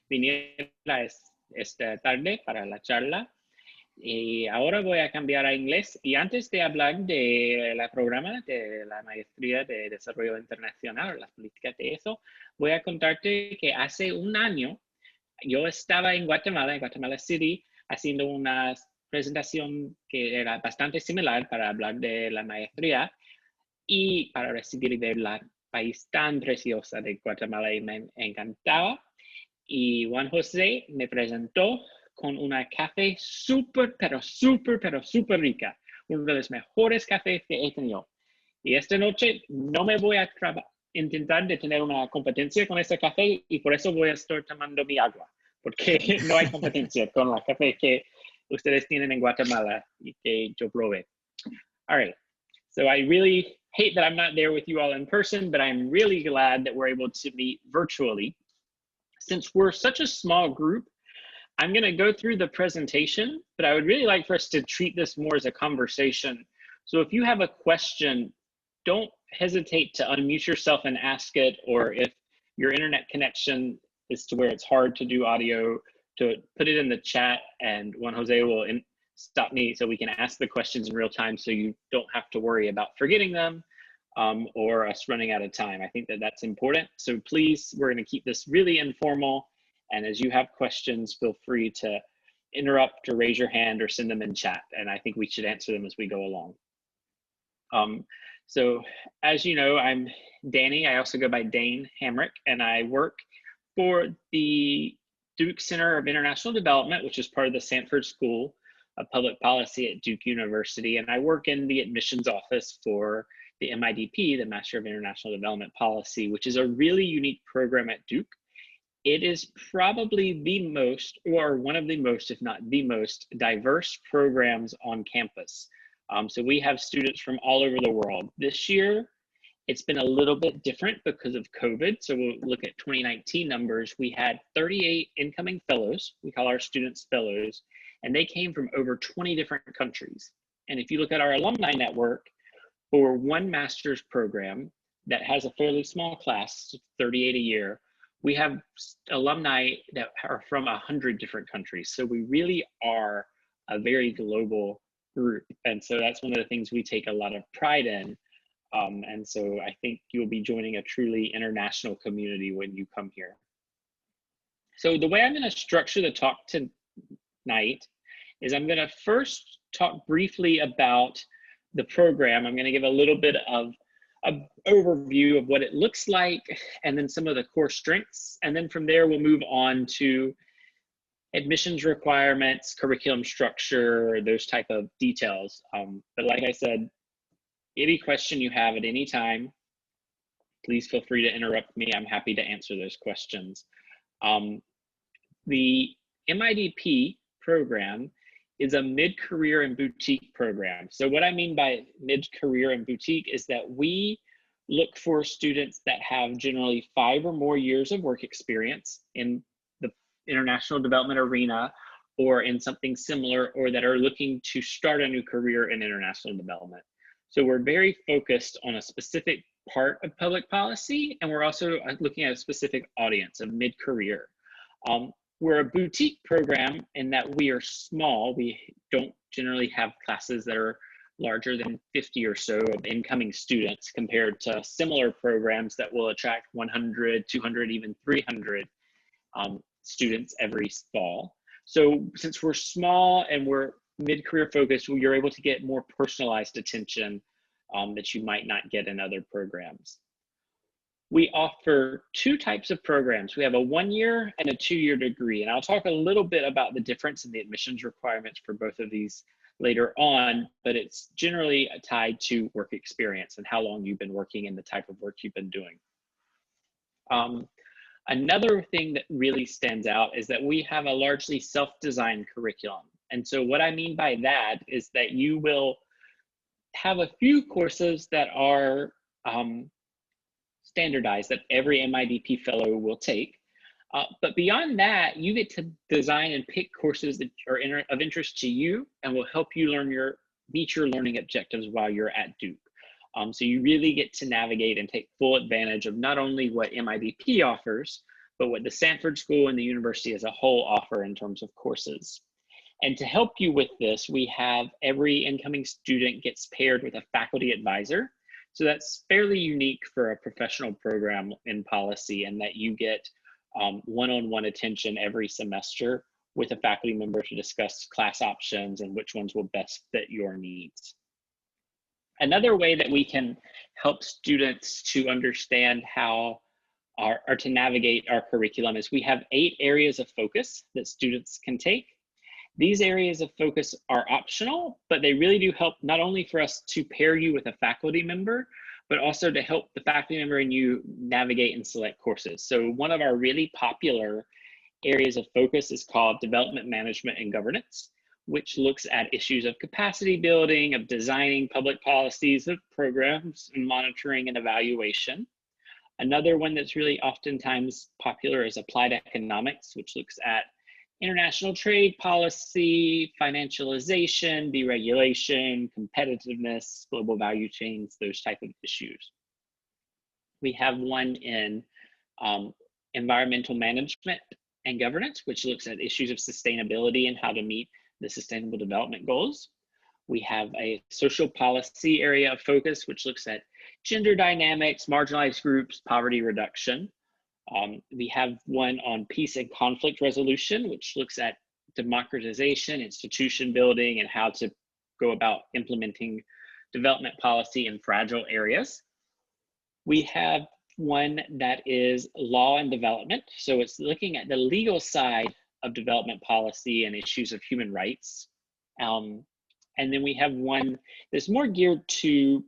viniera esta tarde para la charla. Y ahora voy a cambiar a inglés. Y antes de hablar de la programa de la maestría de desarrollo internacional, las políticas de eso, voy a contarte que hace un año yo estaba en Guatemala City, haciendo una presentación que era bastante similar para hablar de la maestría y para recibir de la país tan preciosa de Guatemala, y me encantaba. Y Juan José me presentó con una café súper rica, uno de los mejores cafés que he tenido. Y esta noche no me voy a intentar de tener una competencia con ese café, y por eso voy a estar tomando mi agua, porque no hay competencia con la café que ustedes tienen en Guatemala y que yo probé. All right, so I really hate that I'm not there with you all in person, but I'm really glad that we're able to meet virtually. Since we're such a small group, I'm going to go through the presentation, but I would really like for us to treat this more as a conversation. So if you have a question, don't hesitate to unmute yourself and ask it, or if your internet connection is to where it's hard to do audio, to put it in the chat, and Juan Jose will stop me so we can ask the questions in real time, so you don't have to worry about forgetting them or us running out of time. I think that that's important. So please, we're going to keep this really informal. And as you have questions, feel free to interrupt or raise your hand or send them in chat. And I think we should answer them as we go along. So as you know, I'm Danny. I also go by Dane Hamrick, and I work for the Duke Center of International Development, which is part of the Sanford School of Public Policy at Duke University. And I work in the admissions office for the MIDP, the Master of International Development Policy, which is a really unique program at Duke. It is probably the most, or one of the most, if not the most, diverse programs on campus. So we have students from all over the world. This year, it's been a little bit different because of COVID. So we'll look at 2019 numbers. We had 38 incoming fellows. We call our students fellows, and they came from over 20 different countries. And if you look at our alumni network, for one master's program that has a fairly small class, 38 a year, we have alumni that are from 100 different countries. So we really are a very global group. And so that's one of the things we take a lot of pride in. And so I think you'll be joining a truly international community when you come here. So the way I'm going to structure the talk tonight is I'm going to first talk briefly about the program. I'm going to give a little bit of an overview of what it looks like, and then some of the core strengths. And then from there, we'll move on to admissions requirements, curriculum structure, those type of details. But like I said, any question you have at any time, please feel free to interrupt me. I'm happy to answer those questions. The MIDP program is a mid-career and boutique program. So what I mean by mid-career and boutique is that we look for students that have generally 5 or more years of work experience in the international development arena or in something similar, or that are looking to start a new career in international development. So we're very focused on a specific part of public policy, and we're also looking at a specific audience of mid-career. We're a boutique program in that we are small. We don't generally have classes that are larger than 50 or so of incoming students, compared to similar programs that will attract 100, 200, even 300 students every fall. So since we're small and we're mid-career focused, you're able to get more personalized attention that you might not get in other programs. We offer 2 types of programs. We have a 1-year and a 2-year degree. And I'll talk a little bit about the difference in the admissions requirements for both of these later on, but it's generally tied to work experience and how long you've been working and the type of work you've been doing. Another thing that really stands out is that we have a largely self-designed curriculum. And so what I mean by that is that you will have a few courses that are standardized that every MIDP fellow will take. But beyond that, you get to design and pick courses that are of interest to you and will help you meet your learning objectives while you're at Duke. So you really get to navigate and take full advantage of not only what MIDP offers, but what the Sanford School and the university as a whole offer in terms of courses. And to help you with this, we have every incoming student gets paired with a faculty advisor. So that's fairly unique for a professional program in policy, and that you get one-on-one attention every semester with a faculty member to discuss class options and which ones will best fit your needs. Another way that we can help students to understand how or to navigate our curriculum is we have 8 areas of focus that students can take. These areas of focus are optional, but they really do help not only for us to pair you with a faculty member, but also to help the faculty member and you navigate and select courses. So one of our really popular areas of focus is called development management and governance, which looks at issues of capacity building, of designing public policies, of programs, and monitoring and evaluation. Another one that's really oftentimes popular is applied economics, which looks at international trade policy, financialization, deregulation, competitiveness, global value chains, those type of issues. We have one in environmental management and governance, which looks at issues of sustainability and how to meet the Sustainable Development Goals. We have a social policy area of focus, which looks at gender dynamics, marginalized groups, poverty reduction. We have one on peace and conflict resolution, which looks at democratization, institution building, and how to go about implementing development policy in fragile areas. We have one that is law and development. So it's looking at the legal side of development policy and issues of human rights. And then we have one that's more geared to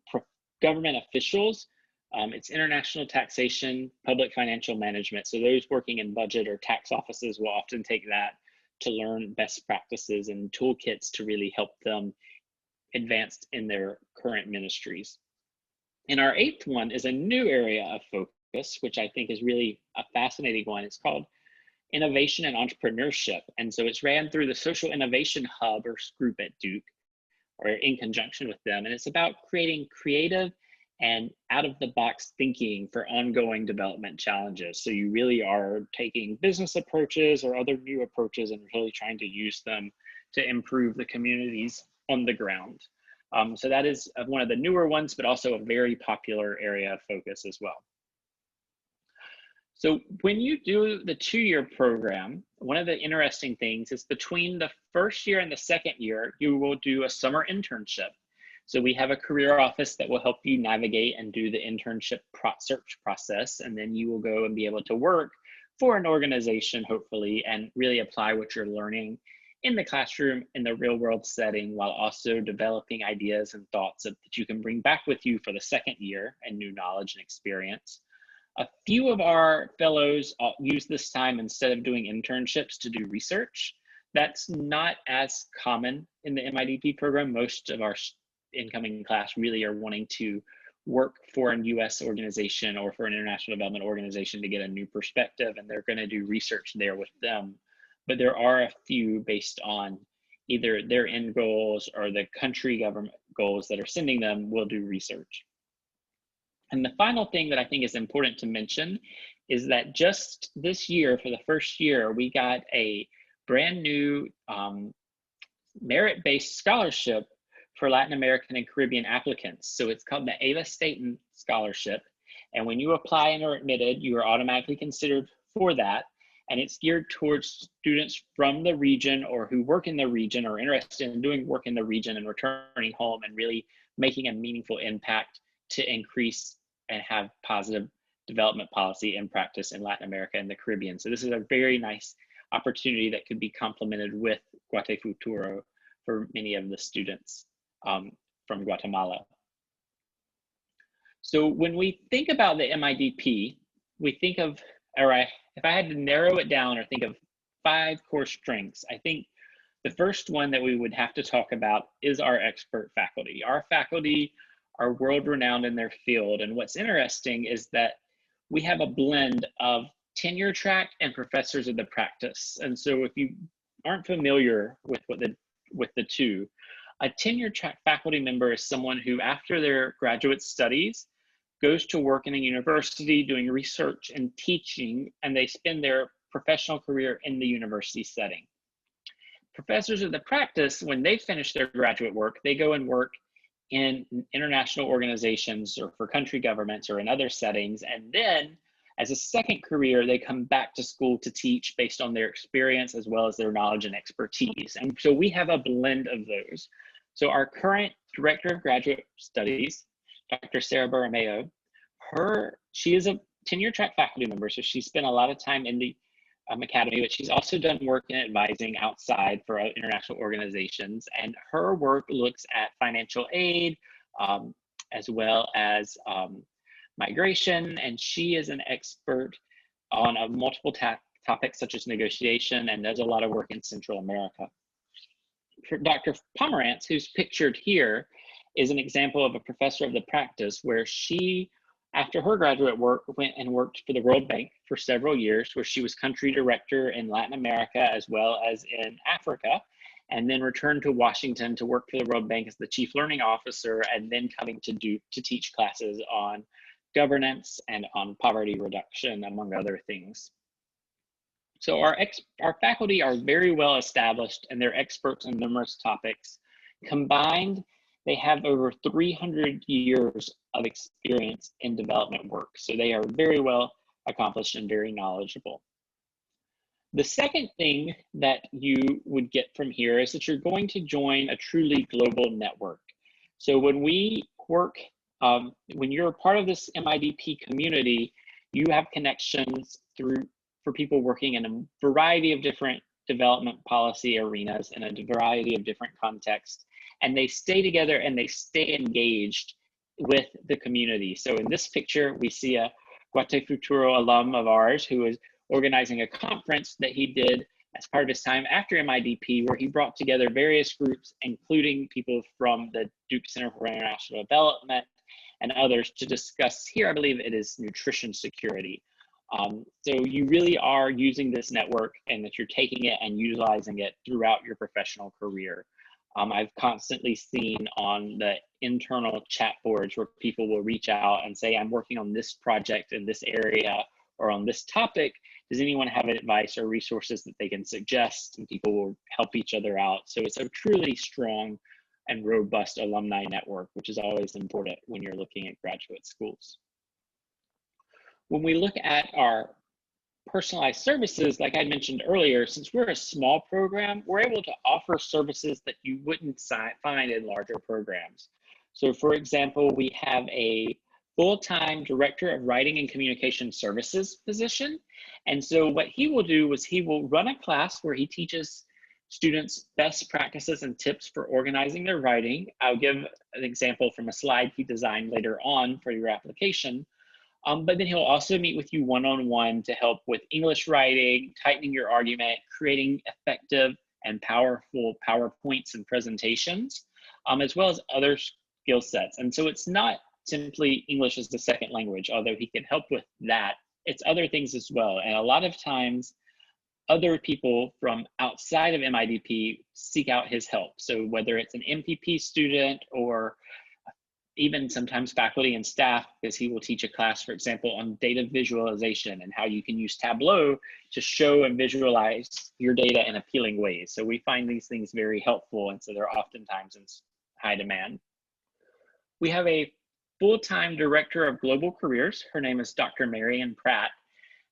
government officials. It's international taxation, public financial management. So those working in budget or tax offices will often take that to learn best practices and toolkits to really help them advance in their current ministries. And our 8th one is a new area of focus, which I think is really a fascinating one. It's called innovation and entrepreneurship. And so it's ran through the Social Innovation Hub or group at Duke, or in conjunction with them. And it's about creating creative and out-of-the-box thinking for ongoing development challenges. So you really are taking business approaches or other new approaches and really trying to use them to improve the communities on the ground. So that is one of the newer ones, but also a very popular area of focus as well. So when you do the 2-year program, one of the interesting things is between the first year and the second year, you will do a summer internship. So we have a career office that will help you navigate and do the internship search process. And then you will go and be able to work for an organization, hopefully, and really apply what you're learning in the classroom in the real world setting, while also developing ideas and thoughts that you can bring back with you for the second year and new knowledge and experience. A few of our fellows use this time, instead of doing internships, to do research. That's not as common in the MIDP program. Most of our incoming class really are wanting to work for a US organization or for an international development organization to get a new perspective, and they're going to do research there with them. But there are a few based on either their end goals or the country government goals that are sending them will do research. And the final thing that I think is important to mention is that just this year, for the first year, we got a brand new merit-based scholarship for Latin American and Caribbean applicants. So it's called the Ava Staten Scholarship. And when you apply and are admitted, you are automatically considered for that. And it's geared towards students from the region or who work in the region or interested in doing work in the region and returning home and really making a meaningful impact to increase and have positive development policy and practice in Latin America and the Caribbean. So this is a very nice opportunity that could be complemented with Guate Futuro for many of the students from Guatemala. So when we think about the MIDP, we think of, all right, if I had to narrow it down or think of 5 core strengths, I think the first one that we would have to talk about is our expert faculty. Our faculty are world-renowned in their field. And what's interesting is that we have a blend of tenure track and professors of the practice. And so if you aren't familiar with the two, a tenure track faculty member is someone who, after their graduate studies, goes to work in a university doing research and teaching, and they spend their professional career in the university setting. Professors of the practice, when they finish their graduate work, they go and work in international organizations or for country governments or in other settings. And then as a second career, they come back to school to teach based on their experience as well as their knowledge and expertise. And so we have a blend of those. So our current Director of Graduate Studies, Dr. Sara Baramayo, she is a tenure track faculty member, so she spent a lot of time in the academy, but she's also done work in advising outside for international organizations. And her work looks at financial aid, as well as migration. And she is an expert on multiple topics such as negotiation, and does a lot of work in Central America. Dr. Pomerantz, who's pictured here, is an example of a professor of the practice where she, after her graduate work, went and worked for the World Bank for several years, where she was country director in Latin America as well as in Africa, and then returned to Washington to work for the World Bank as the chief learning officer, and then coming to teach classes on governance and on poverty reduction, among other things. So our faculty are very well established, and they're experts in numerous topics. Combined, they have over 300 years of experience in development work. So they are very well accomplished and very knowledgeable. The second thing that you would get from here is that you're going to join a truly global network. So when we work, when you're a part of this MIDP community, you have connections for people working in a variety of different development policy arenas in a variety of different contexts, and they stay together and they stay engaged with the community. So in this picture, we see a Guate Futuro alum of ours who is organizing a conference that he did as part of his time after MIDP, where he brought together various groups, including people from the Duke Center for International Development and others, to discuss, here I believe it is nutrition security. So you really are using this network, and that you're taking it and utilizing it throughout your professional career. I've constantly seen on the internal chat boards where people will reach out and say, I'm working on this project in this area or on this topic. Does anyone have advice or resources that they can suggest? And people will help each other out. So it's a truly strong and robust alumni network, which is always important when you're looking at graduate schools. When we look at our personalized services, like I mentioned earlier, since we're a small program, we're able to offer services that you wouldn't find in larger programs. So for example, we have a full-time director of writing and communication services position. And so what he will do is he will run a class where he teaches students best practices and tips for organizing their writing. I'll give an example from a slide he designed later on for your application. But then he'll also meet with you one-on-one to help with English writing, tightening your argument, creating effective and powerful PowerPoints and presentations, as well as other skill sets. And so it's not simply English as the second language, although he can help with that. It's other things as well. And a lot of times, other people from outside of MIDP seek out his help. So whether it's an MPP student or even sometimes faculty and staff, because he will teach a class, for example, on data visualization and how you can use Tableau to show and visualize your data in appealing ways. So we find these things very helpful, and so they're oftentimes in high demand. We have a full-time director of global careers. Her name is Dr. Marian Pratt.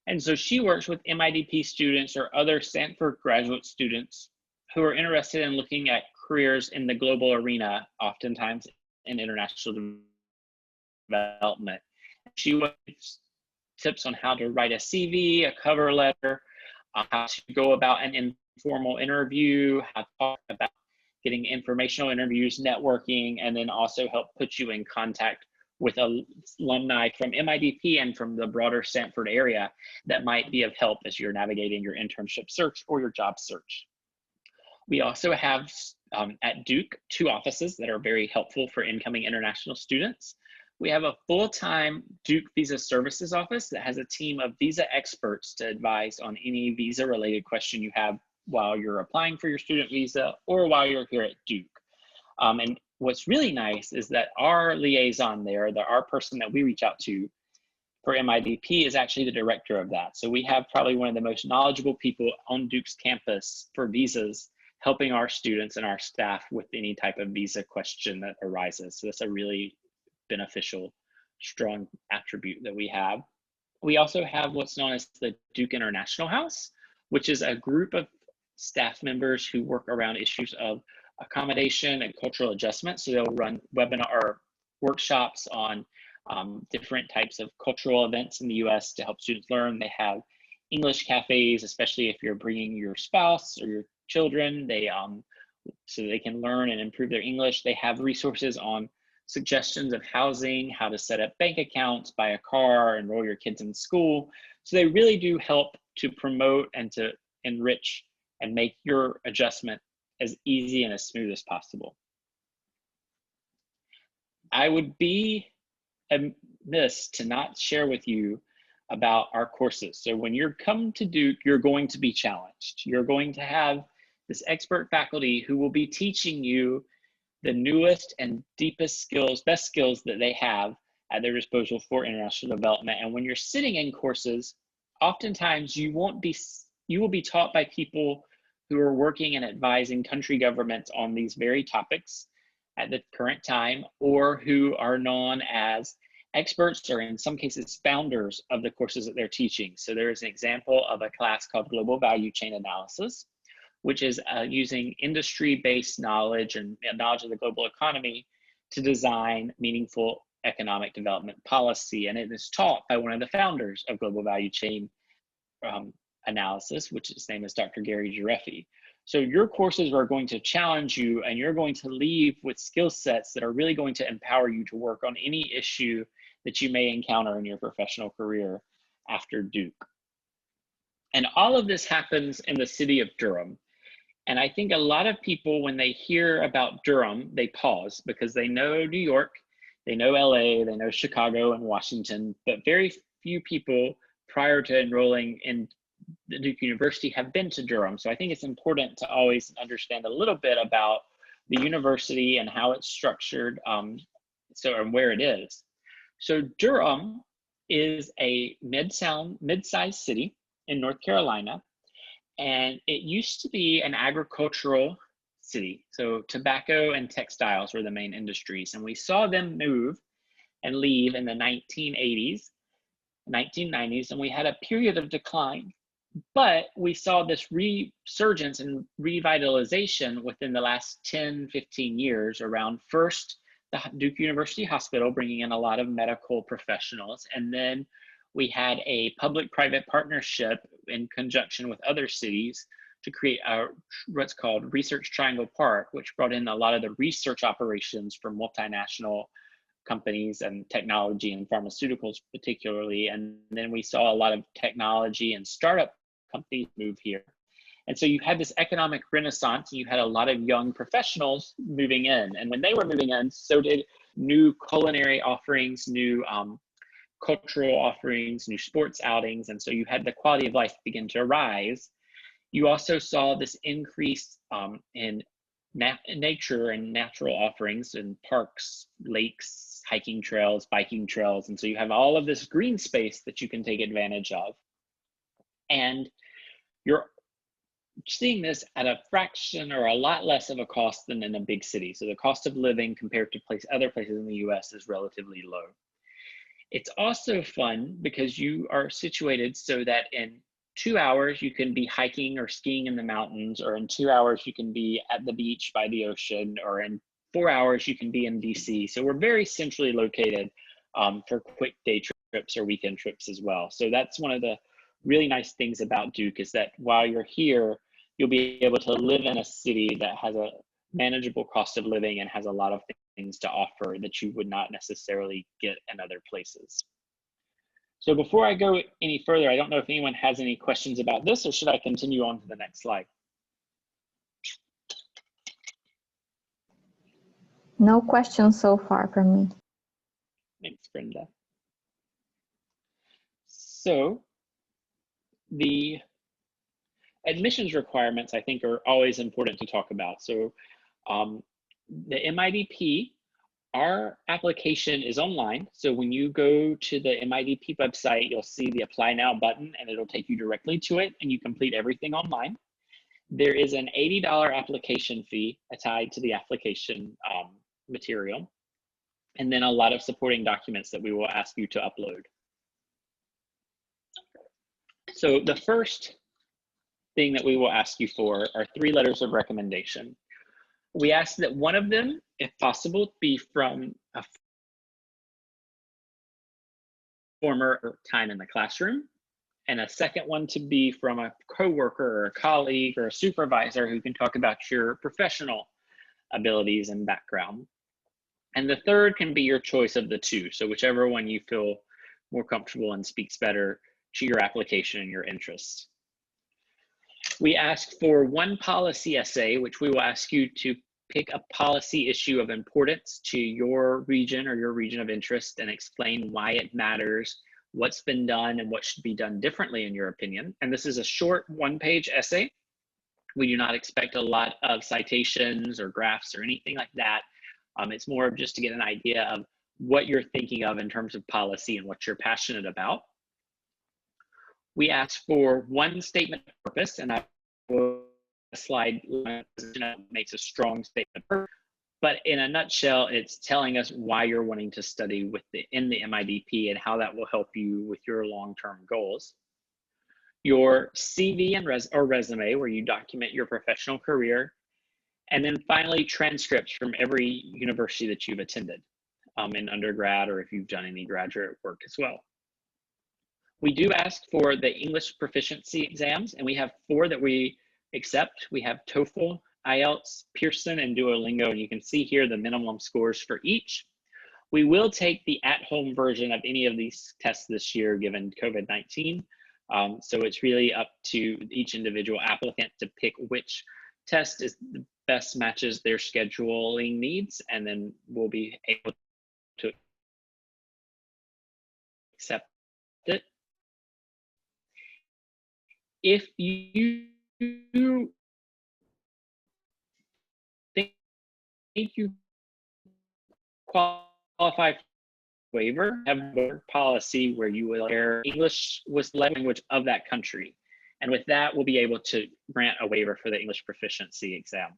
And so she works with MIDP students or other Sanford graduate students who are interested in looking at careers in the global arena, oftentimes in international development. She gives tips on how to write a CV, a cover letter, how to go about an informal interview, how to talk about getting informational interviews, networking, and then also help put you in contact with alumni from MIDP and from the broader Sanford area that might be of help as you're navigating your internship search or your job search. We also have at Duke 2 offices that are very helpful for incoming international students. We have a full-time Duke Visa Services office that has a team of visa experts to advise on any visa-related question you have while you're applying for your student visa or while you're here at Duke. And what's really nice is that our liaison there, our person that we reach out to for MIDP is actually the director of that. So we have probably one of the most knowledgeable people on Duke's campus for visas, helping our students and our staff with any type of visa question that arises. So that's a really beneficial, strong attribute that we have. We also have what's known as the Duke International House, which is a group of staff members who work around issues of accommodation and cultural adjustment. So they'll run webinar or workshops on different types of cultural events in the US to help students learn. They have English cafes, especially if you're bringing your spouse or your children, so they can learn and improve their English. They have resources on suggestions of housing, how to set up bank accounts, buy a car, enroll your kids in school. So they really do help to promote and to enrich and make your adjustment as easy and as smooth as possible. I would be amiss to not share with you about our courses. So when you're come to Duke, you're going to be challenged. You're going to have this expert faculty who will be teaching you the newest and deepest skills, best skills that they have at their disposal for international development. And when you're sitting in courses, oftentimes you will be taught by people who are working and advising country governments on these very topics at the current time, or who are known as experts, or in some cases founders of the courses that they're teaching. So there is an example of a class called Global Value Chain Analysis, which is using industry-based knowledge and knowledge of the global economy to design meaningful economic development policy. And it is taught by one of the founders of Global Value Chain Analysis, which his name is Dr. Gary Gireffi. So your courses are going to challenge you, and you're going to leave with skill sets that are really going to empower you to work on any issue that you may encounter in your professional career after Duke. And all of this happens in the city of Durham. And I think a lot of people, when they hear about Durham, they pause because they know New York, they know LA, they know Chicago and Washington, but very few people prior to enrolling in the Duke University have been to Durham. So I think it's important to always understand a little bit about the university and how it's structured, and where it is. So Durham is a mid-sized city in North Carolina. And it used to be an agricultural city. So tobacco and textiles were the main industries. And we saw them move and leave in the 1980s, 1990s, and we had a period of decline. But we saw this resurgence and revitalization within the last 10, 15 years around first the Duke University Hospital, bringing in a lot of medical professionals. And then we had a public-private partnership in conjunction with other cities to create what's called Research Triangle Park, which brought in a lot of the research operations for multinational companies and technology and pharmaceuticals particularly. And then we saw a lot of technology and startup companies move here. And so you had this economic renaissance, and you had a lot of young professionals moving in. And when they were moving in, so did new culinary offerings, new cultural offerings, new sports outings. And so you had the quality of life begin to rise. You also saw this increase in nature and natural offerings in parks, lakes, hiking trails, biking trails. And so you have all of this green space that you can take advantage of. And you're seeing this at a fraction or a lot less of a cost than in a big city. So the cost of living compared to other places in the US is relatively low. It's also fun because you are situated so that in 2 hours you can be hiking or skiing in the mountains, or in 2 hours you can be at the beach by the ocean, or in 4 hours you can be in DC. So we're very centrally located for quick day trips or weekend trips as well. So that's one of the really nice things about Duke, is that while you're here, you'll be able to live in a city that has a manageable cost of living and has a lot of things to offer that you would not necessarily get in other places. So before I go any further, I don't know if anyone has any questions about this, or should I continue on to the next slide? No questions so far from me. Thanks, Brenda. So the admissions requirements, I think, are always important to talk about. So The MIDP, our application is online. So when you go to the MIDP website, you'll see the Apply Now button and it'll take you directly to it and you complete everything online. There is an $80 application fee tied to the application material, and then a lot of supporting documents that we will ask you to upload. So the first thing that we will ask you for are 3 letters of recommendation. We ask that one of them, if possible, be from a former time in the classroom, and a second one to be from a coworker or a colleague or a supervisor who can talk about your professional abilities and background. And the third can be your choice of the 2. So whichever one you feel more comfortable and speaks better to your application and your interests. We ask for 1 policy essay, which we will ask you to pick a policy issue of importance to your region or your region of interest and explain why it matters, what's been done, and what should be done differently in your opinion. And this is a short 1-page essay. We do not expect a lot of citations or graphs or anything like that. It's more of just to get an idea of what you're thinking of in terms of policy and what you're passionate about. We ask for 1 statement of purpose, and I will slide makes a strong statement of purpose, but in a nutshell, it's telling us why you're wanting to study in the MIDP and how that will help you with your long-term goals. Your CV and resume, where you document your professional career, and then finally transcripts from every university that you've attended in undergrad, or if you've done any graduate work as well. We do ask for the English proficiency exams, and we have 4 that we accept. We have TOEFL, IELTS, Pearson, and Duolingo, and you can see here the minimum scores for each. We will take the at-home version of any of these tests this year, given COVID-19. So it's really up to each individual applicant to pick which test is the best matches their scheduling needs, and then we'll be able to accept it. If you think you qualify for waiver, have a policy where you will share English was the language of that country. And with that, we'll be able to grant a waiver for the English proficiency exam.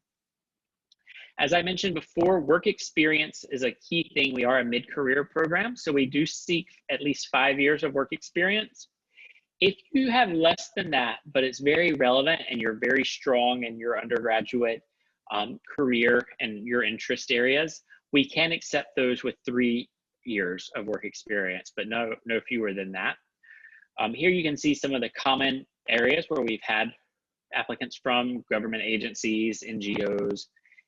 As I mentioned before, work experience is a key thing. We are a mid-career program, so we do seek at least 5 years of work experience. If you have less than that, but it's very relevant and you're very strong in your undergraduate career and your interest areas, we can accept those with 3 years of work experience, but no fewer than that. Here you can see some of the common areas where we've had applicants from: government agencies, NGOs,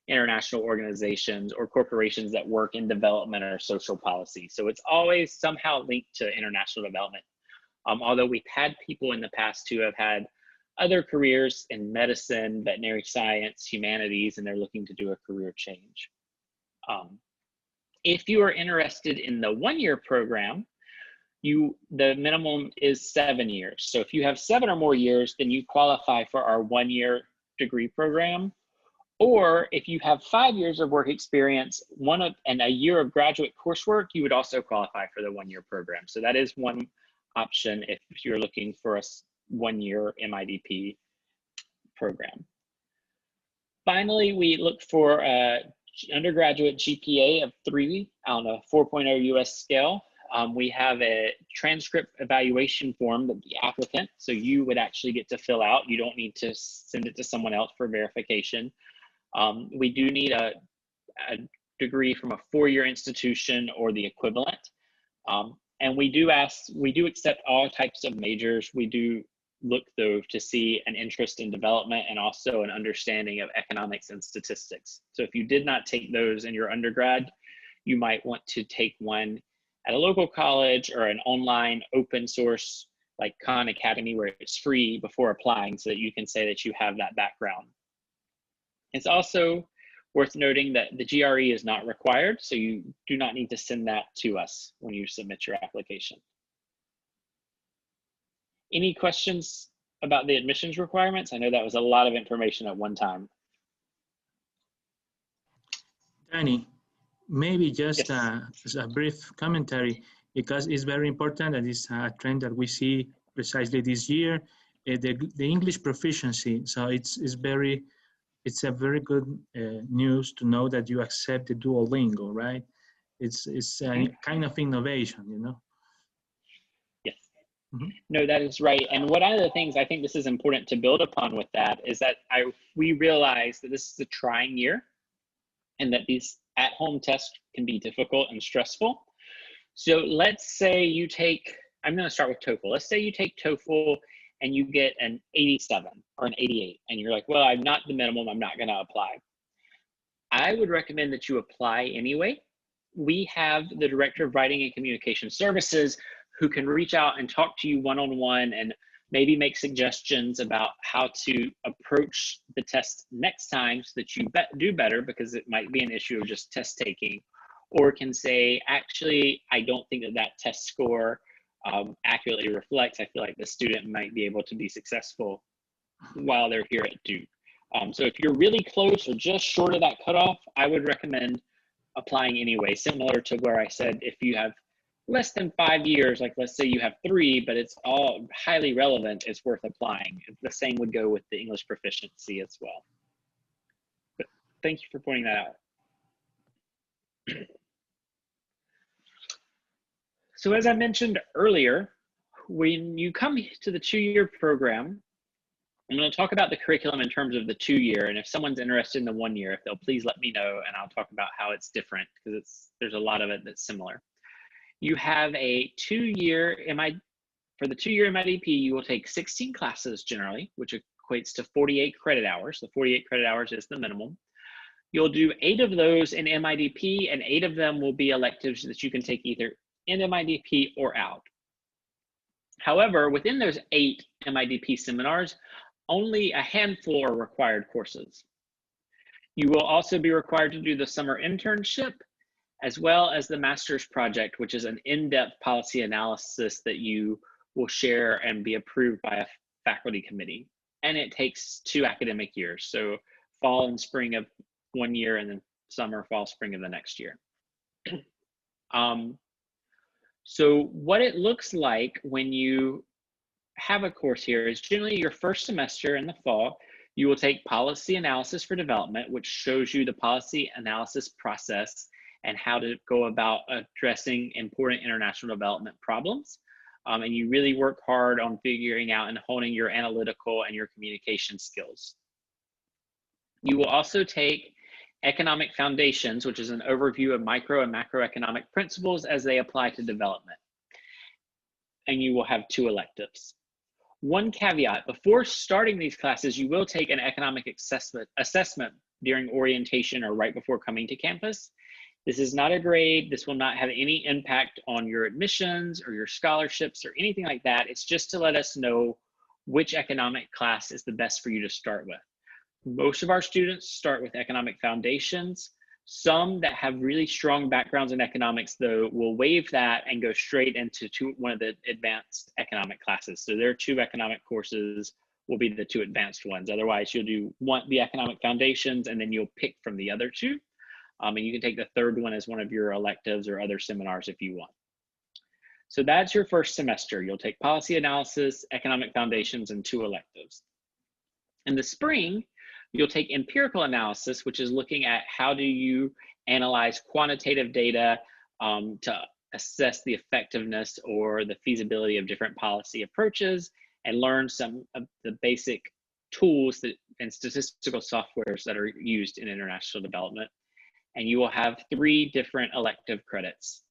international organizations, or corporations that work in development or social policy. So it's always somehow linked to international development. Although we've had people in the past who have had other careers in medicine, veterinary science, humanities, and they're looking to do a career change. If you are interested in the 1-year program, the minimum is 7 years. So if you have 7 or more years, then you qualify for our 1-year degree program. Or if you have 5 years of work experience, and a year of graduate coursework, you would also qualify for the 1-year program. So that is one option if you're looking for a 1-year MIDP program. Finally, we look for an undergraduate GPA of 3 on a 4.0 US scale. We have a transcript evaluation form that the applicant, so you would actually get to fill out. You don't need to send it to someone else for verification. We do need a degree from a 4-year institution or the equivalent. And we do accept all types of majors. We do look though to see an interest in development and also an understanding of economics and statistics. So if you did not take those in your undergrad, you might want to take one at a local college or an online open source like Khan Academy where it's free before applying, so that you can say that you have that background. It's also worth noting that the GRE is not required, so you do not need to send that to us when you submit your application. Any questions about the admissions requirements? I know that was a lot of information at one time. Danny, maybe just Yes. as a brief commentary, because it's very important and it's a trend that we see precisely this year, the English proficiency. So it's a very good news to know that you accept the Duolingo, right? It's a kind of innovation, you know? Yes. Mm-hmm. No, that is right. And one of the things I think this is important to build upon with that is that we realize that this is a trying year and that these at-home tests can be difficult and stressful. So let's say you take, I'm going to start with TOEFL. Let's say you take TOEFL and you get an 87 or an 88, and you're like, well, I'm not the minimum, I'm not going to apply. I would recommend that you apply anyway. We have the Director of Writing and Communication Services who can reach out and talk to you one-on-one and maybe make suggestions about how to approach the test next time so that you do better, because it might be an issue of just test taking, or can say, actually, I don't think that test score accurately reflects. I feel like the student might be able to be successful while they're here at Duke. So if you're really close or just short of that cutoff, I would recommend applying anyway, similar to where I said, if you have less than 5 years, like let's say you have 3, but it's all highly relevant, it's worth applying. The same would go with the English proficiency as well. But thank you for pointing that out. So as I mentioned earlier, when you come to the 2-year program, I'm going to talk about the curriculum in terms of the 2-year, and if someone's interested in the 1 year, if they'll please let me know, and I'll talk about how it's different, because there's a lot of it that's similar. You have a 2-year for the 2-year MIDP, you will take 16 classes generally, which equates to 48 credit hours. The 48 credit hours is the minimum. You'll do 8 of those in MIDP, and 8 of them will be electives that you can take either in MIDP or out. However, within those 8 MIDP seminars, only a handful are required courses. You will also be required to do the summer internship, as well as the master's project, which is an in-depth policy analysis that you will share and be approved by a faculty committee. And it takes 2 academic years, so fall and spring of 1 year, and then summer, fall, spring of the next year. So what it looks like when you have a course here is generally your first semester in the fall, you will take policy analysis for development, which shows you the policy analysis process and how to go about addressing important international development problems. And you really work hard on figuring out and honing your analytical and your communication skills. You will also take economic foundations, which is an overview of micro and macroeconomic principles as they apply to development. And you will have 2 electives. One caveat, before starting these classes, you will take an economic assessment during orientation or right before coming to campus. This is not a grade. This will not have any impact on your admissions or your scholarships or anything like that. It's just to let us know which economic class is the best for you to start with. Most of our students start with economic foundations. Some that have really strong backgrounds in economics, though, will waive that and go straight into one of the advanced economic classes. So their 2 economic courses will be the 2 advanced ones. Otherwise, you'll do the economic foundations, and then you'll pick from the other 2. And you can take the 3rd one as one of your electives or other seminars if you want. So that's your first semester. You'll take policy analysis, economic foundations, and 2 electives. In the spring, you'll take empirical analysis, which is looking at how do you analyze quantitative data to assess the effectiveness or the feasibility of different policy approaches, and learn some of the basic tools and statistical softwares that are used in international development. And you will have 3 different elective credits.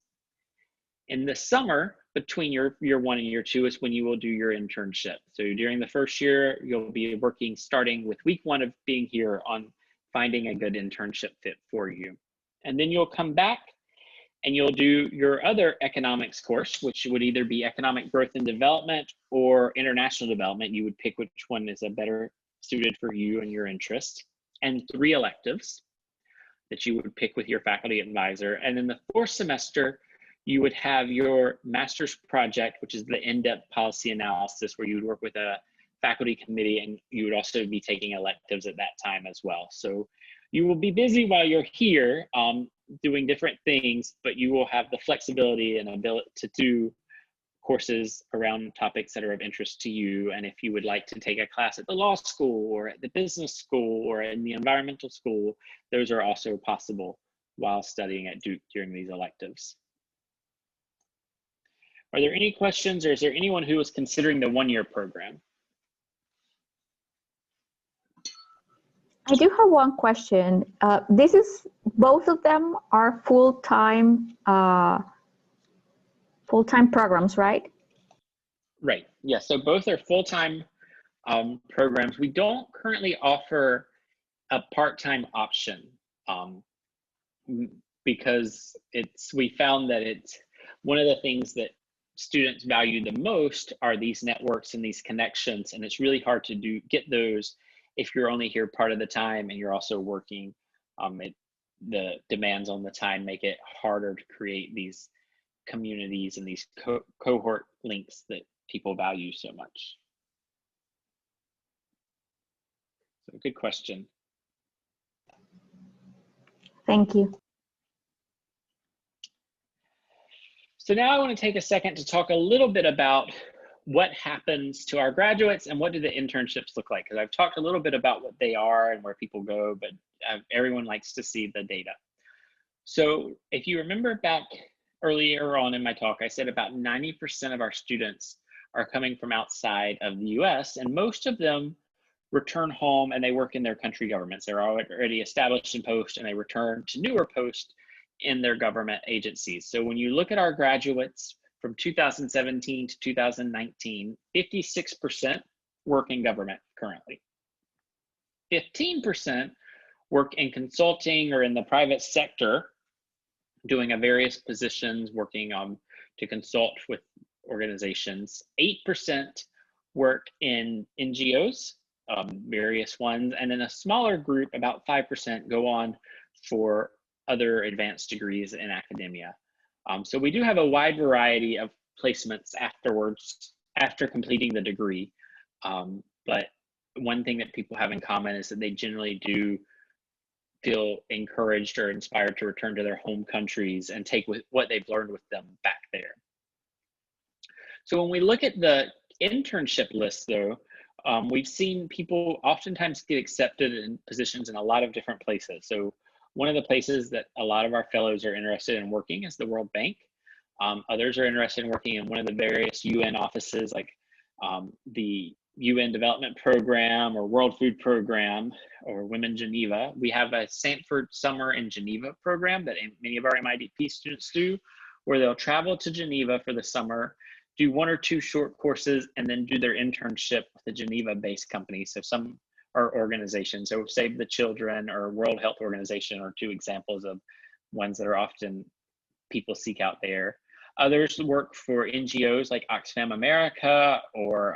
In the summer, between year 1 and year 2 is when you will do your internship. So during the first year, you'll be working starting with week 1 of being here on finding a good internship fit for you. And then you'll come back and you'll do your other economics course, which would either be economic growth and development or international development. You would pick which one is a better suited for you and your interest, and 3 electives that you would pick with your faculty advisor. And in the 4th semester, you would have your master's project, which is the in-depth policy analysis, where you would work with a faculty committee, and you would also be taking electives at that time as well. So You will be busy while you're here doing different things, but you will have the flexibility and ability to do courses around topics that are of interest to you. And if you would like to take a class at the law school or at the business school or in the environmental school, those are also possible while studying at Duke during these electives. Are there any questions, or is there anyone who is considering the one-year program? I do have one question. Both of them are full-time programs, right? Right. Yeah. So both are full-time programs. We don't currently offer a part-time option because we found that it's one of the things that students value the most are these networks and these connections, and it's really hard to get those if you're only here part of the time and you're also working. The demands on the time make it harder to create these communities and these cohort links that people value so much. So good question. Thank you. So now I want to take a second to talk a little bit about what happens to our graduates and what do the internships look like? Because I've talked a little bit about what they are and where people go, but everyone likes to see the data. So if you remember back earlier on in my talk, I said about 90% of our students are coming from outside of the US, and most of them return home and they work in their country governments. They're already established in post and they return to newer posts in their government agencies. So when you look at our graduates from 2017 to 2019, 56% work in government currently. 15% work in consulting or in the private sector, doing various positions, working to consult with organizations. 8% work in NGOs, various ones, and then a smaller group, about 5%, go on for other advanced degrees in academia. So we do have a wide variety of placements afterwards, after completing the degree. But one thing that people have in common is that they generally do feel encouraged or inspired to return to their home countries and take what they've learned with them back there. So when we look at the internship list though, we've seen people oftentimes get accepted in positions in a lot of different places. So one of the places that a lot of our fellows are interested in working is the World Bank. Others are interested in working in one of the various UN offices, like the UN Development Program or World Food Program or Women Geneva. We have a Sanford Summer in Geneva program that many of our MIDP students do, where they'll travel to Geneva for the summer, do 1 or 2 short courses, and then do their internship with a Geneva-based company. So some are organizations, so Save the Children or World Health Organization are 2 examples of ones that are often people seek out there. Others work for NGOs like Oxfam America or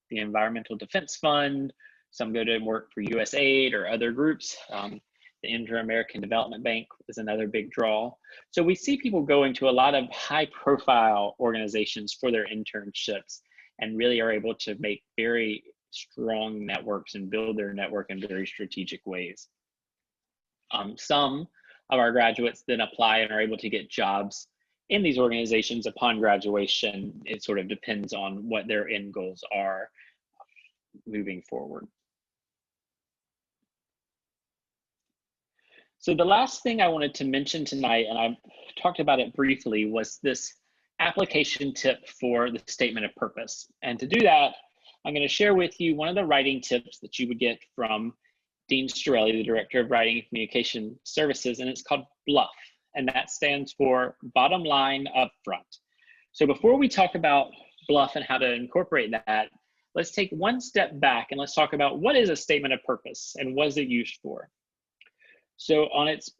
the Environmental Defense Fund. Some go to work for USAID or other groups. The Inter-American Development Bank is another big draw. So we see people going to a lot of high-profile organizations for their internships and really are able to make very strong networks and build their network in very strategic ways. Some of our graduates then apply and are able to get jobs in these organizations upon graduation. It sort of depends on what their end goals are moving forward. So the last thing I wanted to mention tonight, and I talked about it briefly, was this application tip for the statement of purpose. And to do that, I'm going to share with you one of the writing tips that you would get from Dean Storelli, the Director of Writing and Communication Services, and it's called BLUF, and that stands for bottom line up front. So before we talk about BLUF and how to incorporate that, let's take one step back and let's talk about what is a statement of purpose and what is it used for. So on its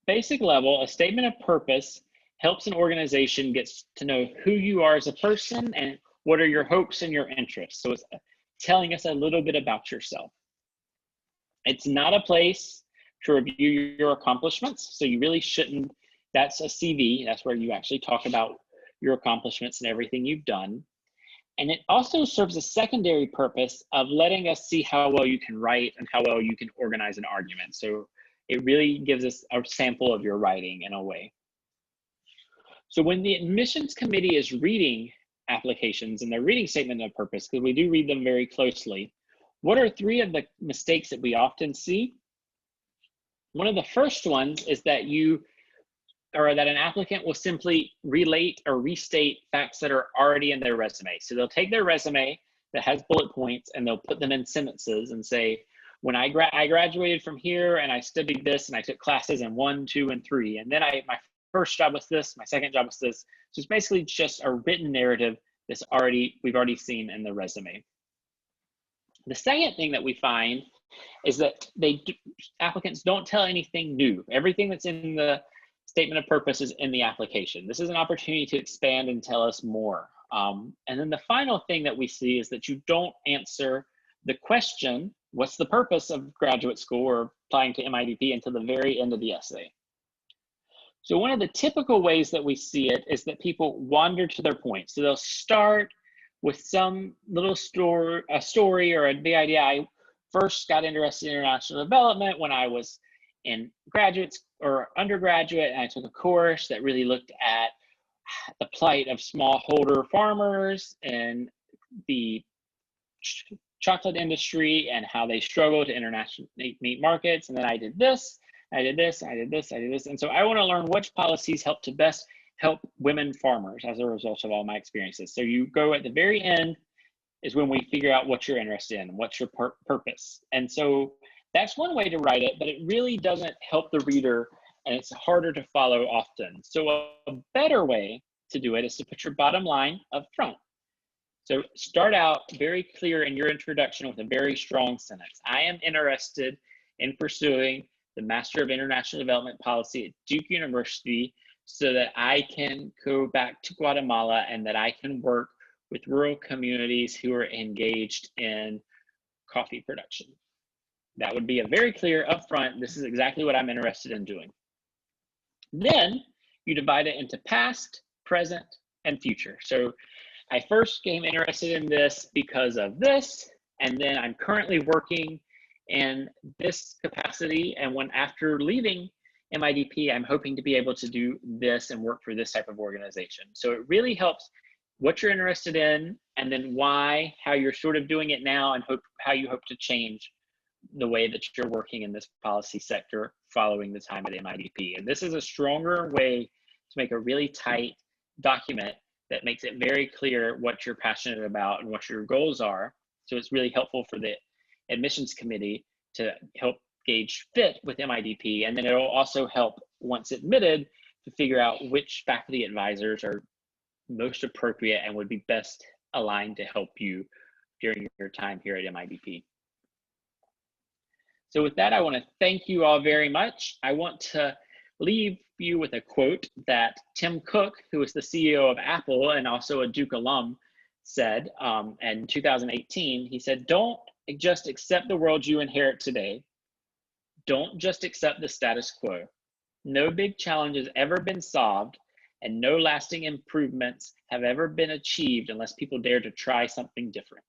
basic level, a statement of purpose helps an organization get to know who you are as a person and what are your hopes and your interests. So it's telling us a little bit about yourself. It's not a place to review your accomplishments. So you really shouldn't, that's a CV. That's where you actually talk about your accomplishments and everything you've done. And it also serves a secondary purpose of letting us see how well you can write and how well you can organize an argument. So it really gives us a sample of your writing in a way. So when the admissions committee is reading applications and they're reading statement of purpose, because we do read them very closely, what are 3 of the mistakes that we often see? One of the first ones is that an applicant will simply relate or restate facts that are already in their resume. So they'll take their resume that has bullet points and they'll put them in sentences and say, when I graduated from here and I studied this and I took classes in 1, 2, and 3. And then my first job was this, my second job was this. So it's basically just a written narrative that's we've already seen in the resume. The second thing that we find is that applicants don't tell anything new. Everything that's in the statement of purpose is in the application. This is an opportunity to expand and tell us more. And then the final thing that we see is that you don't answer the question, what's the purpose of graduate school or applying to MIDP, until the very end of the essay. So one of the typical ways that we see it is that people wander to their point. So they'll start with some little story or the idea. I first got interested in international development when I was in graduate or undergraduate, and I took a course that really looked at the plight of smallholder farmers and the chocolate industry and how they struggle to internationally meet markets. And then I did this, I did this, I did this, I did this. And so I want to learn which policies help to best help women farmers as a result of all my experiences. So you go at the very end is when we figure out what you're interested in, what's your purpose. And so that's one way to write it, but it really doesn't help the reader and it's harder to follow often. So a better way to do it is to put your bottom line up front. So start out very clear in your introduction with a very strong sentence. I am interested in pursuing the Master of International Development Policy at Duke University so that I can go back to Guatemala and that I can work with rural communities who are engaged in coffee production. That would be a very clear upfront, this is exactly what I'm interested in doing. Then you divide it into past, present, and future. So I first became interested in this because of this, and then I'm currently working in this capacity, and after leaving MIDP, I'm hoping to be able to do this and work for this type of organization. So it really helps what you're interested in, and then why, how you're sort of doing it now, and how you hope to change the way that you're working in this policy sector following the time at MIDP. And this is a stronger way to make a really tight document that makes it very clear what you're passionate about and what your goals are. So it's really helpful for the admissions committee to help gauge fit with MIDP. And then it'll also help, once admitted, to figure out which faculty advisors are most appropriate and would be best aligned to help you during your time here at MIDP. So with that, I want to thank you all very much. I want to leave you with a quote that Tim Cook, who is the CEO of Apple and also a Duke alum, said in 2018. He said, "Don't just accept the world you inherit today. Don't just accept the status quo. No big challenge has ever been solved, and no lasting improvements have ever been achieved unless people dare to try something different."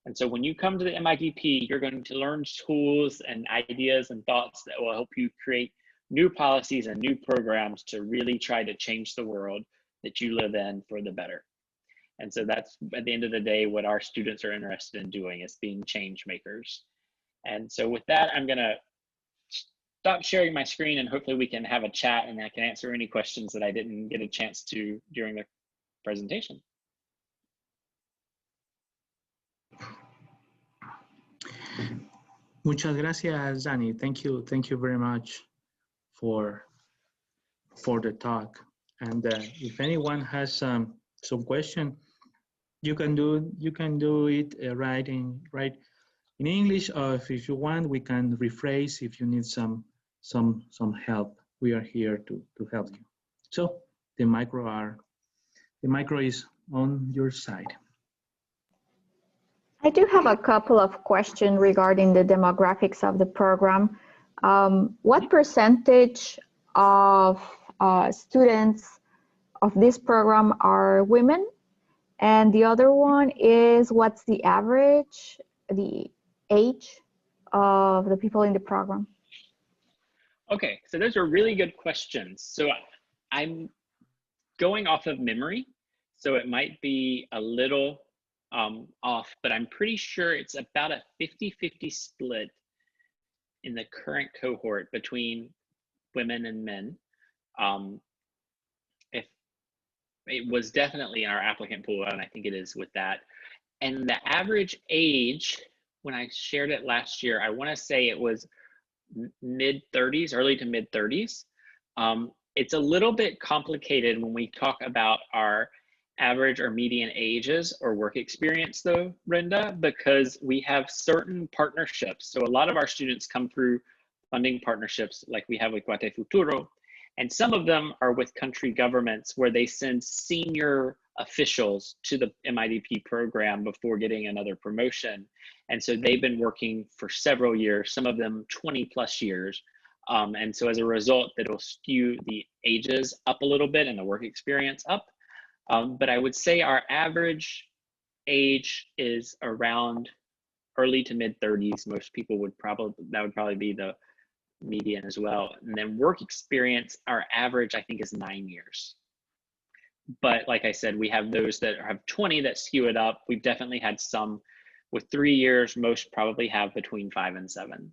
And so when you come to the MIDP, you're going to learn tools and ideas and thoughts that will help you create new policies and new programs to really try to change the world that you live in for the better. And so that's, at the end of the day, what our students are interested in doing, is being change makers. And so with that, I'm going to stop sharing my screen, and hopefully we can have a chat and I can answer any questions that I didn't get a chance to during the presentation. Muchas gracias, Danny. Thank you very much for the talk. And if anyone has some question, you can do it right in English, or if you want, we can rephrase if you need some help. We are here to help you. So the micro is on your side. I do have a couple of questions regarding the demographics of the program. What percentage of students of this program are women? And the other one is, what's the average, the age of the people in the program? Okay, so those are really good questions. So I'm going off of memory, so it might be a little off, but I'm pretty sure it's about a 50-50 split in the current cohort between women and men. If it was definitely in our applicant pool, and I think it is with that. And the average age, when I shared it last year, I want to say it was mid-30s, early to mid-30s. It's a little bit complicated when we talk about our average or median ages or work experience though, Brenda, because we have certain partnerships. So a lot of our students come through funding partnerships like we have with Guate Futuro, and some of them are with country governments where they send senior officials to the MIDP program before getting another promotion. And so they've been working for several years, some of them 20 plus years. And so as a result, that'll skew the ages up a little bit and the work experience up. But I would say our average age is around early to mid 30s. Most people would that would probably be the median as well. And then work experience, our average, I think, is 9 years. But like I said, we have those that have 20 that skew it up. We've definitely had some with 3 years. Most probably have between 5 and 7.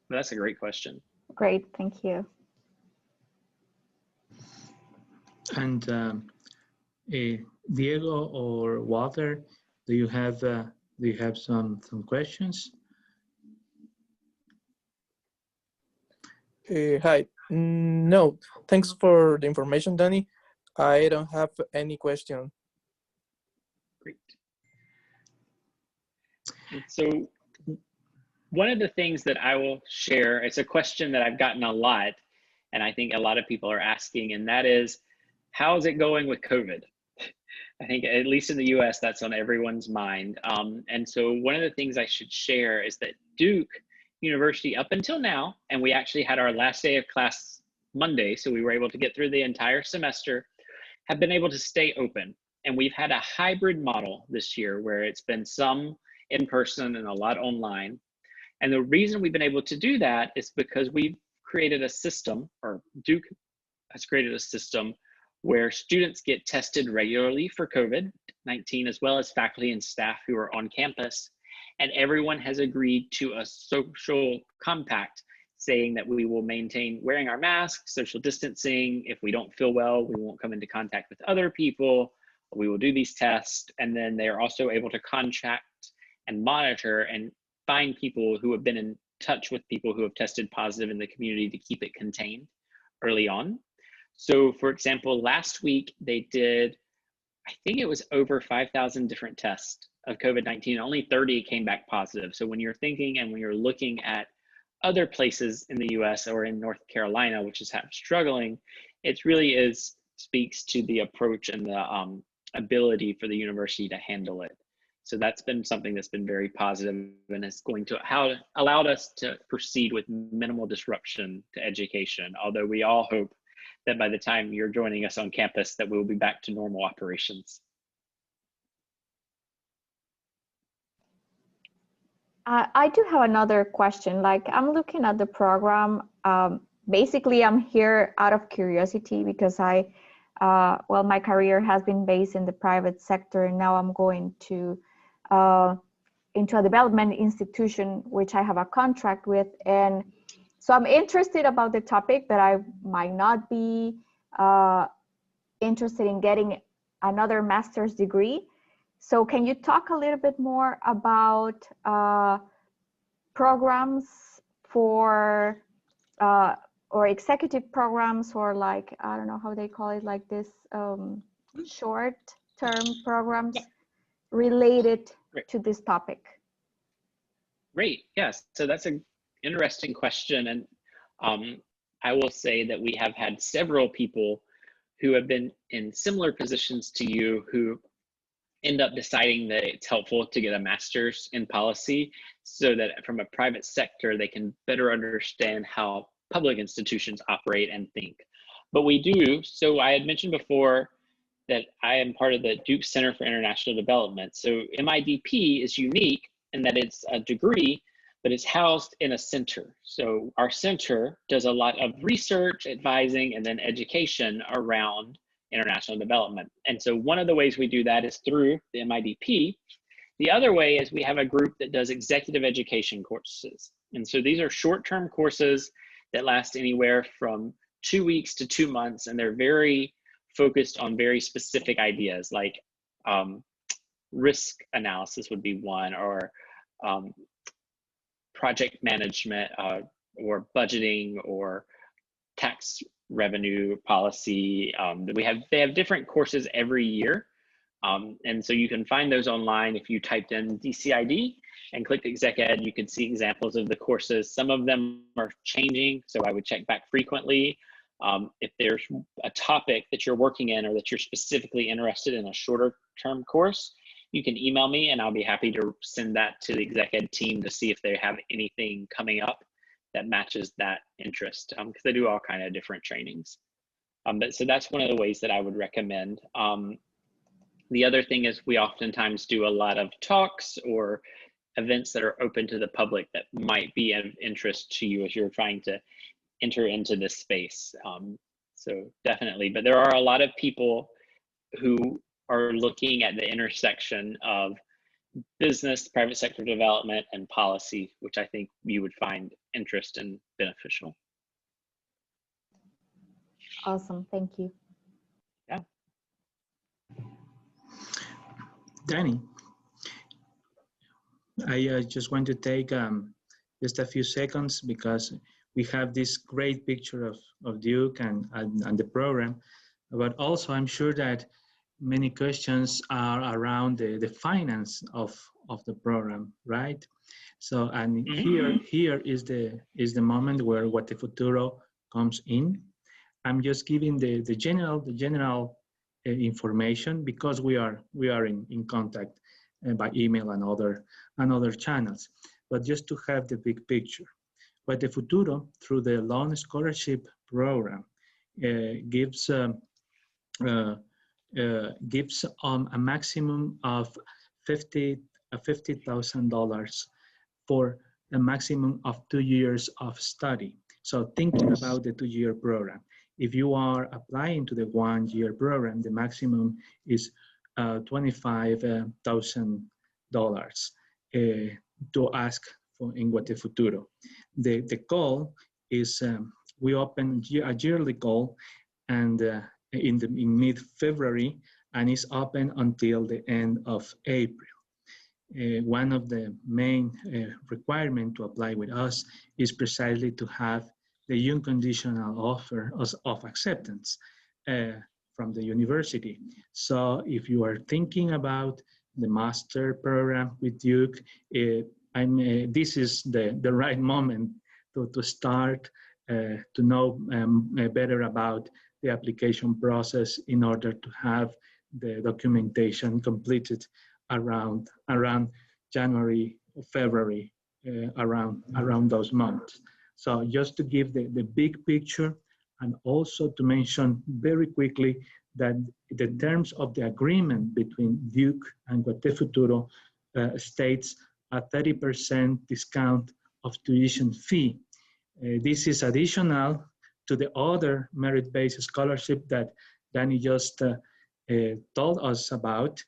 But that's a great question. Great, thank you. And Diego or Walter, do you have some questions? Hi. No, thanks for the information, Danny. I don't have any question. Great. And so one of the things that I will share, it's a question that I've gotten a lot, and I think a lot of people are asking, and that is, how's it going with COVID? I think at least in the US, that's on everyone's mind. And so one of the things I should share is that Duke University, up until now, and we actually had our last day of class Monday, so we were able to get through the entire semester, have been able to stay open. And we've had a hybrid model this year where it's been some in person and a lot online. And the reason we've been able to do that is because we've created a system, or Duke has created a system, where students get tested regularly for COVID-19, as well as faculty and staff who are on campus. And everyone has agreed to a social compact saying that we will maintain wearing our masks, social distancing. If we don't feel well, we won't come into contact with other people. We will do these tests. And then they are also able to contact and monitor and find people who have been in touch with people who have tested positive in the community to keep it contained early on. So for example, last week they did, I think it was over 5,000 different tests of COVID-19, only 30 came back positive. So when you're thinking and when you're looking at other places in the US or in North Carolina, which is struggling, it really speaks to the approach and the ability for the university to handle it. So that's been something that's been very positive, and it's going to allowed us to proceed with minimal disruption to education, although we all hope that by the time you're joining us on campus that we'll be back to normal operations. I do have another question. Like, I'm looking at the program. Basically, I'm here out of curiosity because well, my career has been based in the private sector, and now I'm going to into a development institution, which I have a contract with. And so I'm interested about the topic, but I might not be interested in getting another master's degree. So can you talk a little bit more about programs for, or executive programs, or like, I don't know how they call it, like this short-term programs related to this topic? Great, yes. So that's an interesting question. And I will say that we have had several people who have been in similar positions to you who end up deciding that it's helpful to get a master's in policy so that from a private sector, they can better understand how public institutions operate and think. But we do, so I had mentioned before, that I am part of the Duke Center for International Development. So MIDP is unique in that it's a degree, but it's housed in a center. So our center does a lot of research, advising, and then education around international development. And so one of the ways we do that is through the MIDP. The other way is we have a group that does executive education courses. And so these are short-term courses that last anywhere from 2 weeks to 2 months, and they're very focused on very specific ideas like risk analysis would be one, or project management, or budgeting, or tax revenue policy. They have different courses every year. And so you can find those online. If you typed in DCID and clicked Exec Ed, you can see examples of the courses. Some of them are changing, so I would check back frequently. If there's a topic that you're working in or that you're specifically interested in a shorter term course, you can email me and I'll be happy to send that to the Exec Ed team to see if they have anything coming up that matches that interest, because they do all kind of different trainings. So that's one of the ways that I would recommend. The other thing is we oftentimes do a lot of talks or events that are open to the public that might be of interest to you as you're trying to enter into this space. So definitely, but there are a lot of people who are looking at the intersection of business, private sector development, and policy, which I think you would find interest and beneficial. Awesome, thank you. Yeah. Danny, I just want to take just a few seconds because we have this great picture of Duke and the program, but also I'm sure that many questions are around the finance of the program, right? So, and here is the moment where What the Futuro comes in. I'm just giving the general information because we are in contact by email and other channels, but just to have the big picture. What the Futuro, through the loan scholarship program, gives a maximum of $50,000 for a maximum of 2 years of study. So thinking about the 2-year program, if you are applying to the 1-year program, the maximum is $25,000 to ask for in What the Futuro. The call is we open a yearly call and in mid-February, and is open until the end of April. One of the main requirements to apply with us is precisely to have the unconditional offer of acceptance from the university. So if you are thinking about the master program with Duke, this is the right moment to start to know better about the application process in order to have the documentation completed around January or February, around those months. So just to give the big picture, and also to mention very quickly that the terms of the agreement between Duke and What the Futuro states a 30% discount of tuition fee. This is additional to the other merit-based scholarship that Danny just told us about.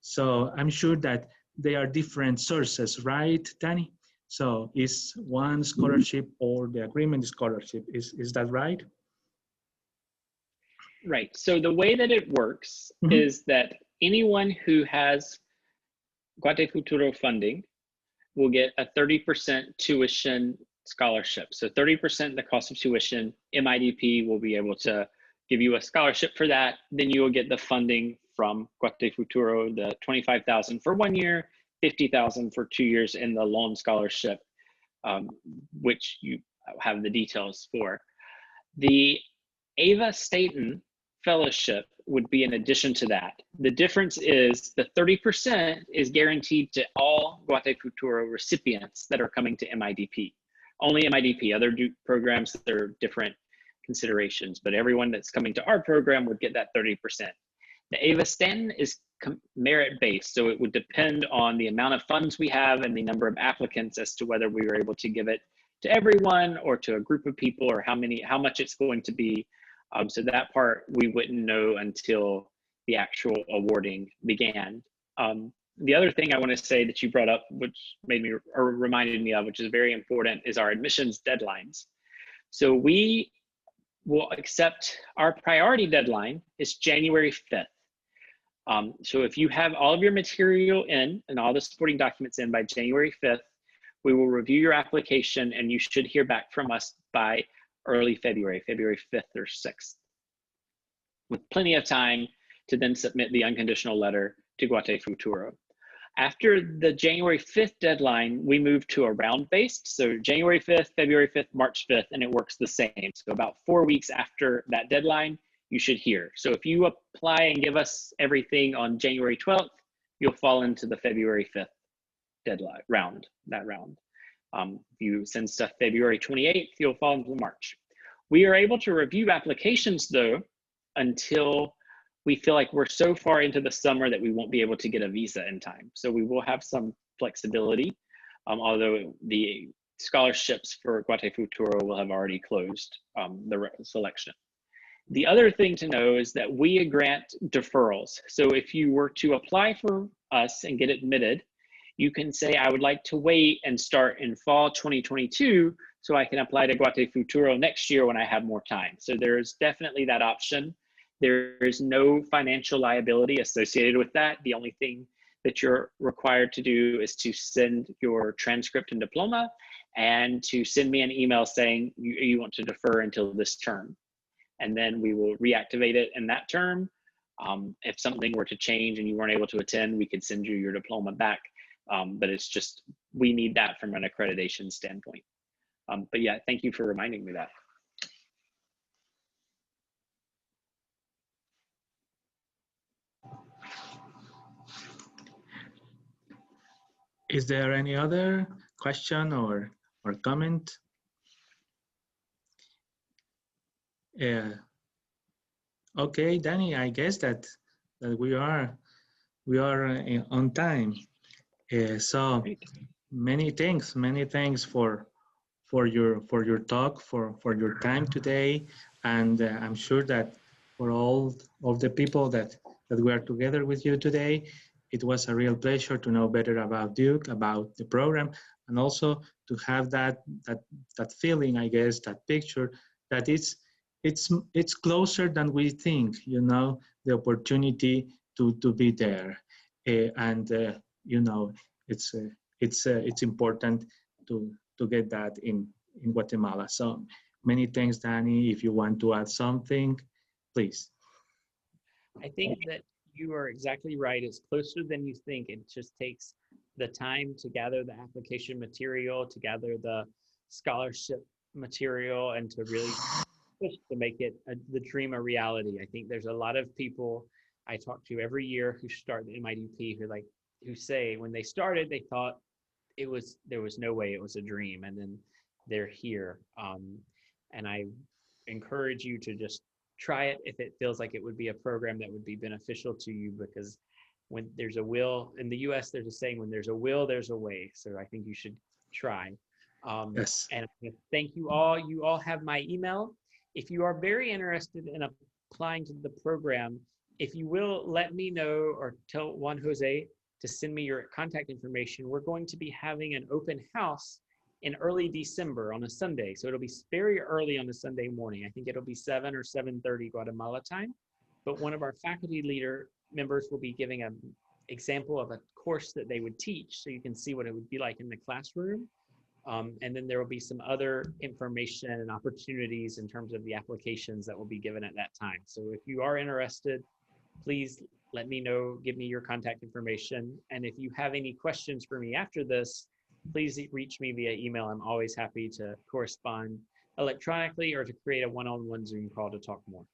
So I'm sure that they are different sources, right, Danny? So is one scholarship or the agreement scholarship, is that right? Right, so the way that it works is that anyone who has What the Futuro funding will get a 30% tuition scholarship. So 30% the cost of tuition, MIDP will be able to give you a scholarship for that. Then you will get the funding from What the Futuro, the $25,000 for 1 year, $50,000 for 2 years in the loan scholarship, which you have the details for. The Ava Staten Fellowship would be in addition to that. The difference is the 30% is guaranteed to all What the Futuro recipients that are coming to MIDP. Only MIDP, other programs, there are different considerations, but everyone that's coming to our program would get that 30%. The AVA-STAN is merit-based, so it would depend on the amount of funds we have and the number of applicants as to whether we were able to give it to everyone or to a group of people, or how much it's going to be. So that part we wouldn't know until the actual awarding began. The other thing I want to say that you brought up, which made me, or reminded me of, which is very important, is our admissions deadlines. So we will accept, our priority deadline is January 5th. So if you have all of your material in and all the supporting documents in by January 5th, we will review your application and you should hear back from us by early February, February 5th or 6th, with plenty of time to then submit the unconditional letter to Guate Futuro. After the January 5th deadline, we move to a round-based. So January 5th, February 5th, March 5th, and it works the same. So about 4 weeks after that deadline, you should hear. So if you apply and give us everything on January 12th, you'll fall into the February 5th deadline round, that round. If you send stuff February 28th, you'll fall into March. We are able to review applications though, until we feel like we're so far into the summer that we won't be able to get a visa in time. So we will have some flexibility, although the scholarships for Guate Futuro will have already closed the selection. The other thing to know is that we grant deferrals. So if you were to apply for us and get admitted, you can say, I would like to wait and start in fall 2022 so I can apply to Guate Futuro next year when I have more time. So there's definitely that option. There is no financial liability associated with that. The only thing that you're required to do is to send your transcript and diploma and to send me an email saying you want to defer until this term. And then we will reactivate it in that term. If something were to change and you weren't able to attend, we could send you your diploma back. But it's just, we need that from an accreditation standpoint. But yeah, thank you for reminding me that. Is there any other question or comment? Okay, Danny, I guess that we are on time. So many thanks for your talk, for your time today, and I'm sure that for all of the people that we are together with you today, it was a real pleasure to know better about Duke, about the program, and also to have that feeling, I guess, that picture that it's closer than we think. You know, the opportunity to be there, and you know, it's important to get that in Guatemala. So many thanks, Danny. If you want to add something, please. I think that you are exactly right. It's closer than you think. It just takes the time to gather the application material, to gather the scholarship material, and to really push to make it the dream a reality. I think there's a lot of people I talk to every year who start the MIDP who say when they started, they thought there was no way it was a dream, and then they're here. And I encourage you to just try it if it feels like it would be a program that would be beneficial to you, because when there's a will, in the US there's a saying, when there's a will, there's a way. So I think you should try. Yes. And thank you all. You all have my email. If you are very interested in applying to the program, if you will let me know or tell Juan Jose to send me your contact information, we're going to be having an open house in early December on a Sunday. So it'll be very early on a Sunday morning. I think it'll be 7 or 7:30 Guatemala time. But one of our faculty leader members will be giving an example of a course that they would teach, so you can see what it would be like in the classroom. And then there will be some other information and opportunities in terms of the applications that will be given at that time. So if you are interested, please let me know, give me your contact information. And if you have any questions for me after this, please reach me via email. I'm always happy to correspond electronically or to create a one-on-one Zoom call to talk more.